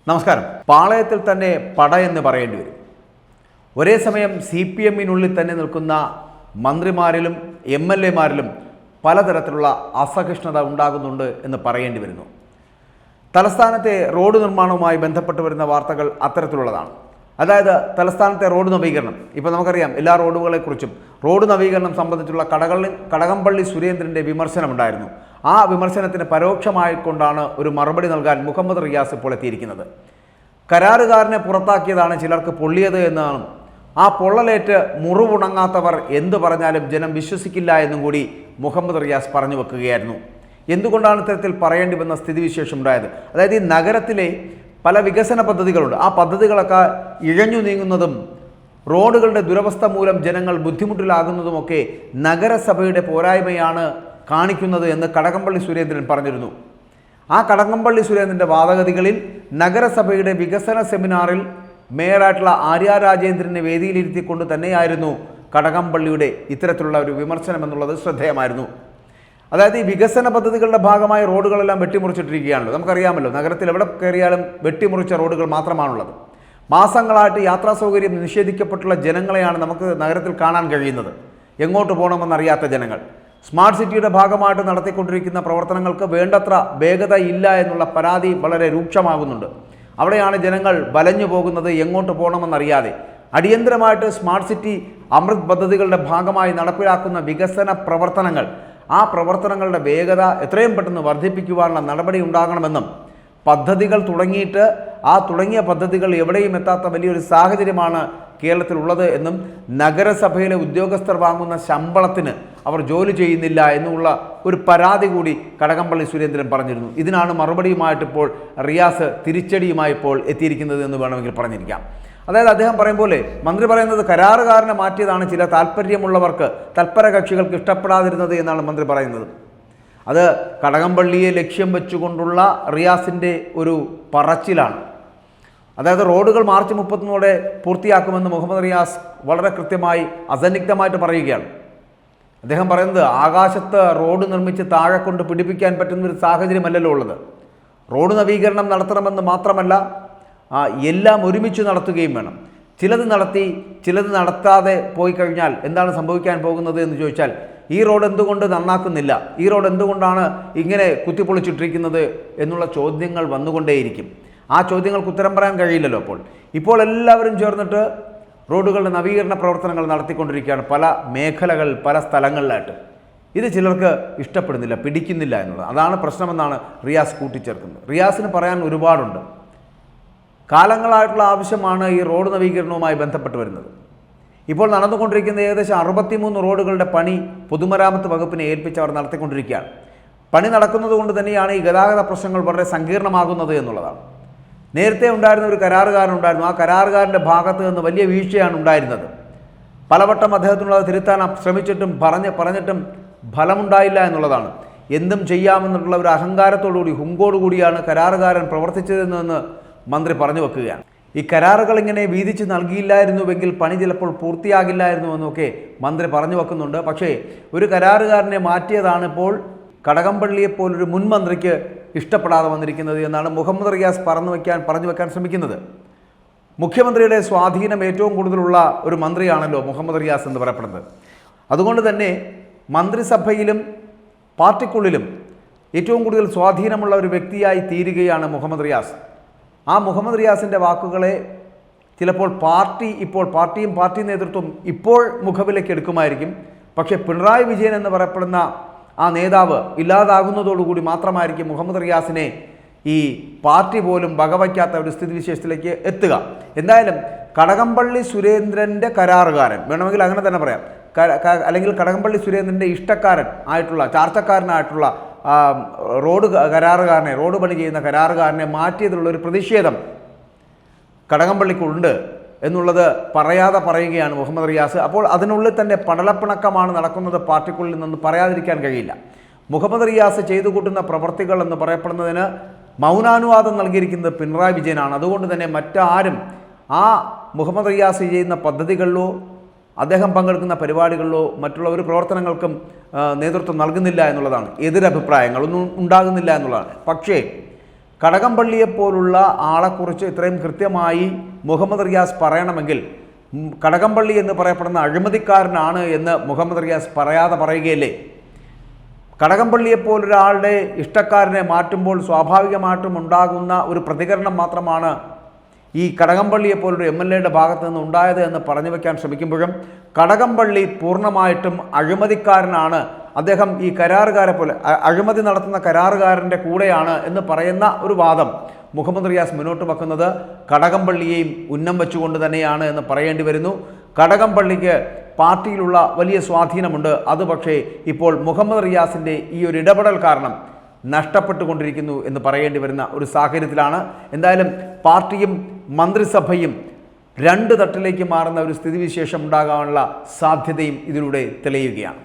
നമസ്കാരം. പാളയത്തിൽ തന്നെ പടയെന്ന് പറയേണ്ടി വരും. ഒരേ സമയം CPM-നുള്ളിൽ തന്നെ നിൽക്കുന്ന മന്ത്രിമാരിലും MLA-മാരിലും പലതരത്തിലുള്ള അസഹിഷ്ണുത ഉണ്ടാകുന്നുണ്ട് എന്ന് പറയേണ്ടി വരുന്നു. തലസ്ഥാനത്തെ റോഡ് നിർമ്മാണവുമായി ബന്ധപ്പെട്ട് വരുന്ന വാർത്തകൾ അത്തരത്തിലുള്ളതാണ്. അതായത് തലസ്ഥാനത്തെ റോഡ് നവീകരണം, ഇപ്പോൾ നമുക്കറിയാം എല്ലാ റോഡുകളെക്കുറിച്ചും. റോഡ് നവീകരണം സംബന്ധിച്ചുള്ള കടകംപള്ളി സുരേന്ദ്രൻ്റെ വിമർശനമുണ്ടായിരുന്നു. ആ വിമർശനത്തിന് പരോക്ഷമായിക്കൊണ്ടാണ് ഒരു മറുപടി നൽകാൻ മുഹമ്മദ് റിയാസ് ഇപ്പോൾ എത്തിയിരിക്കുന്നത്. കരാറുകാരനെ പുറത്താക്കിയതാണ് ചിലർക്ക് പൊള്ളിയത് എന്നാണ്. ആ പൊള്ളലേറ്റ് മുറിവുണങ്ങാത്തവർ എന്തു പറഞ്ഞാലും ജനം വിശ്വസിക്കില്ല എന്നും കൂടി മുഹമ്മദ് റിയാസ് പറഞ്ഞു വെക്കുകയായിരുന്നു. എന്തുകൊണ്ടാണ് ഇത്തരത്തിൽ പറയേണ്ടി വന്ന സ്ഥിതിവിശേഷം ഉണ്ടായത്? അതായത് ഈ നഗരത്തിലെ പല വികസന പദ്ധതികളുണ്ട്. ആ പദ്ധതികളൊക്കെ ഇഴഞ്ഞു നീങ്ങുന്നതും റോഡുകളുടെ ദുരവസ്ഥ മൂലം ജനങ്ങൾ ബുദ്ധിമുട്ടിലാകുന്നതുമൊക്കെ നഗരസഭയുടെ പോരായ്മയാണ് കാണിക്കുന്നത് എന്ന് കടകംപള്ളി സുരേന്ദ്രൻ പറഞ്ഞിരുന്നു. ആ കടകംപള്ളി സുരേന്ദ്രൻ്റെ വാദഗതികളിൽ നഗരസഭയുടെ വികസന സെമിനാറിൽ മേയറായിട്ടുള്ള ആര്യ രാജേന്ദ്രനെ വേദിയിലിരുത്തിക്കൊണ്ട് തന്നെയായിരുന്നു കടകംപള്ളിയുടെ ഇത്തരത്തിലുള്ള ഒരു വിമർശനം എന്നുള്ളത് ശ്രദ്ധേയമായിരുന്നു. അതായത് ഈ വികസന പദ്ധതികളുടെ ഭാഗമായി റോഡുകളെല്ലാം വെട്ടിമുറിച്ചിട്ടിരിക്കുകയാണല്ലോ. നമുക്കറിയാമല്ലോ, നഗരത്തിൽ എവിടെ കയറിയാലും വെട്ടിമുറിച്ച റോഡുകൾ മാത്രമാണുള്ളത്. മാസങ്ങളായിട്ട് യാത്രാ സൗകര്യം നിഷേധിക്കപ്പെട്ടുള്ള ജനങ്ങളെയാണ് നമുക്ക് നഗരത്തിൽ കാണാൻ കഴിയുന്നത്. എങ്ങോട്ട് പോകണമെന്നറിയാത്ത ജനങ്ങൾ. സ്മാർട്ട് സിറ്റിയുടെ ഭാഗമായിട്ട് നടത്തിക്കൊണ്ടിരിക്കുന്ന പ്രവർത്തനങ്ങൾക്ക് വേണ്ടത്ര വേഗത ഇല്ല എന്നുള്ള പരാതി വളരെ രൂക്ഷമാകുന്നുണ്ട്. അവിടെയാണ് ജനങ്ങൾ വലഞ്ഞു പോകുന്നത്, എങ്ങോട്ട് പോകണമെന്നറിയാതെ. അടിയന്തരമായിട്ട് സ്മാർട്ട് സിറ്റി അമൃത് പദ്ധതികളുടെ ഭാഗമായി നടപ്പിലാക്കുന്ന വികസന പ്രവർത്തനങ്ങൾ, ആ പ്രവർത്തനങ്ങളുടെ വേഗത എത്രയും പെട്ടെന്ന് വർദ്ധിപ്പിക്കുവാനുള്ള നടപടി ഉണ്ടാകണമെന്നും, പദ്ധതികൾ തുടങ്ങിയിട്ട് ആ തുടങ്ങിയ പദ്ധതികൾ എവിടെയും എത്താത്ത വലിയൊരു സാഹചര്യമാണ് കേരളത്തിലുള്ളത് എന്നും, നഗരസഭയിലെ ഉദ്യോഗസ്ഥർ വാങ്ങുന്ന ശമ്പളത്തിന് അവർ ജോലി ചെയ്യുന്നില്ല എന്നുള്ള ഒരു പരാതി കൂടി കടകംപള്ളി സുരേന്ദ്രൻ പറഞ്ഞിരുന്നു. ഇതിനാണ് മറുപടിയുമായിട്ടിപ്പോൾ റിയാസ് തിരിച്ചടിയുമായി ഇപ്പോൾ എത്തിയിരിക്കുന്നത് എന്ന് വേണമെങ്കിൽ പറഞ്ഞിരിക്കാം. അതായത് അദ്ദേഹം പറയും പോലെ മന്ത്രി പറയുന്നത് കരാറുകാരനെ മാറ്റിയതാണ് ചില താല്പര്യമുള്ളവർക്ക്, തൽപര കക്ഷികൾക്ക് ഇഷ്ടപ്പെടാതിരുന്നത് എന്നാണ് മന്ത്രി പറയുന്നത്. അത് കടകംപള്ളിയെ ലക്ഷ്യം വെച്ചുകൊണ്ടുള്ള റിയാസിൻ്റെ ഒരു പറച്ചിലാണ്. അതായത് റോഡുകൾ മാർച്ച് 31 പൂർത്തിയാക്കുമെന്ന് മുഹമ്മദ് റിയാസ് വളരെ കൃത്യമായി അസന്നിഗ്ധമായിട്ട് പറയുകയാണ്. അദ്ദേഹം പറയുന്നത് ആകാശത്ത് റോഡ് നിർമ്മിച്ച് താഴെ കൊണ്ട് പിടിപ്പിക്കാൻ പറ്റുന്നൊരു സാഹചര്യമല്ലല്ലോ ഉള്ളത്. റോഡ് നവീകരണം നടത്തണമെന്ന് മാത്രമല്ല, എല്ലാം ഒരുമിച്ച് നടത്തുകയും വേണം. ചിലത് നടത്തി ചിലത് നടത്താതെ പോയി കഴിഞ്ഞാൽ എന്താണ് സംഭവിക്കാൻ പോകുന്നത് എന്ന് ചോദിച്ചാൽ, ഈ റോഡ് എന്തുകൊണ്ട് നന്നാക്കുന്നില്ല, ഈ റോഡ് എന്തുകൊണ്ടാണ് ഇങ്ങനെ കുത്തിപ്പൊളിച്ചിട്ടിരിക്കുന്നത് എന്നുള്ള ചോദ്യങ്ങൾ വന്നുകൊണ്ടേയിരിക്കും. ആ ചോദ്യങ്ങൾക്ക് ഉത്തരം പറയാൻ കഴിയില്ലല്ലോ. ഇപ്പോൾ എല്ലാവരും ചേർന്നിട്ട് റോഡുകളുടെ നവീകരണ പ്രവർത്തനങ്ങൾ നടത്തിക്കൊണ്ടിരിക്കുകയാണ് പല മേഖലകൾ, പല സ്ഥലങ്ങളിലായിട്ട്. ഇത് ചിലർക്ക് ഇഷ്ടപ്പെടുന്നില്ല, പിടിക്കുന്നില്ല എന്നുള്ളത്. അതാണ് പ്രശ്നമെന്നാണ് റിയാസ് കൂട്ടിച്ചേർക്കുന്നത്. റിയാസിന് പറയാൻ ഒരുപാടുണ്ട്. കാലങ്ങളായിട്ടുള്ള ആവശ്യമാണ് ഈ റോഡ് നവീകരണവുമായി ബന്ധപ്പെട്ട് വരുന്നത്. ഇപ്പോൾ നടന്നുകൊണ്ടിരിക്കുന്ന ഏകദേശം 63 റോഡുകളുടെ പണി പൊതുമരാമത്ത് വകുപ്പിനെ ഏൽപ്പിച്ച് അവർ നടത്തിക്കൊണ്ടിരിക്കുകയാണ്. പണി നടക്കുന്നത് കൊണ്ട് തന്നെയാണ് ഈ ഗതാഗത പ്രശ്നങ്ങൾ വളരെ സങ്കീർണമാകുന്നത് എന്നുള്ളതാണ്. നേരത്തെ ഉണ്ടായിരുന്ന ഒരു കരാറുകാരനുണ്ടായിരുന്നു. ആ കരാറുകാരൻ്റെ ഭാഗത്ത് നിന്ന് വലിയ വീഴ്ചയാണ് ഉണ്ടായിരുന്നത്. പലവട്ടം അദ്ദേഹത്തിനുള്ളത് തിരുത്താൻ ശ്രമിച്ചിട്ടും പറഞ്ഞിട്ടും ഫലമുണ്ടായില്ല എന്നുള്ളതാണ്. എന്തും ചെയ്യാമെന്നുള്ള ഒരു അഹങ്കാരത്തോടുകൂടി, ഹുങ്കോടുകൂടിയാണ് കരാറുകാരൻ പ്രവർത്തിച്ചതെന്ന് മന്ത്രി പറഞ്ഞു വെക്കുകയാണ്. ഈ കരാറുകൾ ഇങ്ങനെ വീതിച്ച് നൽകിയില്ലായിരുന്നുവെങ്കിൽ പണി ചിലപ്പോൾ പൂർത്തിയാകില്ലായിരുന്നു എന്നൊക്കെ മന്ത്രി പറഞ്ഞു വെക്കുന്നുണ്ട്. പക്ഷേ ഒരു കരാറുകാരനെ മാറ്റിയതാണ് ഇപ്പോൾ കടകംപള്ളിയെപ്പോലൊരു മുൻ മന്ത്രിക്ക് ഇഷ്ടപ്പെടാതെ വന്നിരിക്കുന്നത് എന്നാണ് മുഹമ്മദ് റിയാസ് പറഞ്ഞു വെക്കാൻ ശ്രമിക്കുന്നത്. മുഖ്യമന്ത്രിയുടെ സ്വാധീനം ഏറ്റവും കൂടുതലുള്ള ഒരു മന്ത്രിയാണല്ലോ മുഹമ്മദ് റിയാസ് എന്ന് പറയപ്പെടുന്നത്. അതുകൊണ്ട് തന്നെ മന്ത്രിസഭയിലും പാർട്ടിക്കുള്ളിലും ഏറ്റവും കൂടുതൽ സ്വാധീനമുള്ള ഒരു വ്യക്തിയായി തീരുകയാണ് മുഹമ്മദ് റിയാസ്. ആ മുഹമ്മദ് റിയാസിൻ്റെ വാക്കുകളെ ചിലപ്പോൾ പാർട്ടിയും പാർട്ടി നേതൃത്വം ഇപ്പോൾ മുഖവിലേക്ക് എടുക്കുമായിരിക്കും. പക്ഷേ പിണറായി വിജയൻ എന്ന് പറയപ്പെടുന്ന ആ നേതാവ് ഇല്ലാതാകുന്നതോടുകൂടി മാത്രമായിരിക്കും മുഹമ്മദ് റിയാസിനെ ഈ പാർട്ടി പോലും വകവയ്ക്കാത്ത ഒരു സ്ഥിതിവിശേഷത്തിലേക്ക് എത്തുക. എന്തായാലും കടകംപള്ളി സുരേന്ദ്രൻ്റെ കരാറുകാരൻ, വേണമെങ്കിൽ അങ്ങനെ തന്നെ പറയാം, അല്ലെങ്കിൽ കടകംപള്ളി സുരേന്ദ്രൻ്റെ ഇഷ്ടക്കാരൻ ആയിട്ടുള്ള, ചാർച്ചക്കാരനായിട്ടുള്ള റോഡ് പണി ചെയ്യുന്ന കരാറുകാരനെ മാറ്റിയതിലുള്ളൊരു പ്രതിഷേധം കടകംപള്ളിക്കുണ്ട് എന്നുള്ളത് പറയാതെ പറയുകയാണ് മുഹമ്മദ് റിയാസ്. അപ്പോൾ അതിനുള്ളിൽ തന്നെ പടലപ്പിണക്കമാണ് നടക്കുന്നത് പാർട്ടിക്കുള്ളിൽ നിന്ന് പറയാതിരിക്കാൻ കഴിയില്ല. മുഹമ്മദ് റിയാസ് ചെയ്തു കൂട്ടുന്ന പ്രവർത്തികൾ എന്ന് പറയപ്പെടുന്നതിന് മൗനാനുവാദം നൽകിയിരിക്കുന്നത് പിണറായി വിജയനാണ്. അതുകൊണ്ട് തന്നെ മറ്റാരും ആ മുഹമ്മദ് റിയാസ് ചെയ്യുന്ന പദ്ധതികളിലോ അദ്ദേഹം പങ്കെടുക്കുന്ന പരിപാടികളിലോ മറ്റുള്ള ഒരു പ്രവർത്തനങ്ങൾക്കും നേതൃത്വം നൽകുന്നില്ല എന്നുള്ളതാണ്. എതിരഭിപ്രായങ്ങളൊന്നും ഉണ്ടാകുന്നില്ല എന്നുള്ളതാണ്. പക്ഷേ കടകംപള്ളിയെപ്പോലുള്ള ആളെക്കുറിച്ച് ഇത്രയും കൃത്യമായി മുഹമ്മദ് റിയാസ് പറയണമെങ്കിൽ കടകംപള്ളി എന്ന് പറയപ്പെടുന്ന അഴിമതിക്കാരനാണ് എന്ന് മുഹമ്മദ് റിയാസ് പറയാതെ പറയുകയല്ലേ? കടകംപള്ളിയെപ്പോലൊരാളുടെ ഇഷ്ടക്കാരനെ മാറ്റുമ്പോൾ സ്വാഭാവികമായിട്ടും ഉണ്ടാകുന്ന ഒരു പ്രതികരണം മാത്രമാണ് ഈ കടകംപള്ളിയെപ്പോലൊരു MLA ഭാഗത്ത് നിന്ന് ഉണ്ടായത് എന്ന് പറഞ്ഞു വയ്ക്കാൻ ശ്രമിക്കുമ്പോഴും കടകംപള്ളി പൂർണ്ണമായിട്ടും അഴിമതിക്കാരനാണ്, അദ്ദേഹം ഈ കരാറുകാരെ പോലെ അഴിമതി നടത്തുന്ന കരാറുകാരൻ്റെ കൂടെയാണ് എന്ന് പറയുന്ന ഒരു വാദം മുഹമ്മദ് റിയാസ് മുന്നോട്ട് വെക്കുന്നത് കടകംപള്ളിയെയും ഉന്നം വെച്ചുകൊണ്ട് തന്നെയാണ് എന്ന് പറയേണ്ടി വരുന്നു. കടകംപള്ളിക്ക് പാർട്ടിയിലുള്ള വലിയ സ്വാധീനമുണ്ട്. അത് പക്ഷേ ഇപ്പോൾ മുഹമ്മദ് റിയാസിൻ്റെ ഈ ഒരു ഇടപെടൽ കാരണം നഷ്ടപ്പെട്ടുകൊണ്ടിരിക്കുന്നു എന്ന് പറയേണ്ടി വരുന്ന ഒരു സാഹചര്യത്തിലാണ്. എന്തായാലും പാർട്ടിയും മന്ത്രിസഭയും രണ്ട് തട്ടിലേക്ക് മാറുന്ന ഒരു സ്ഥിതിവിശേഷം ഉണ്ടാകാനുള്ള സാധ്യതയും ഇതിലൂടെ തെളിയുകയാണ്.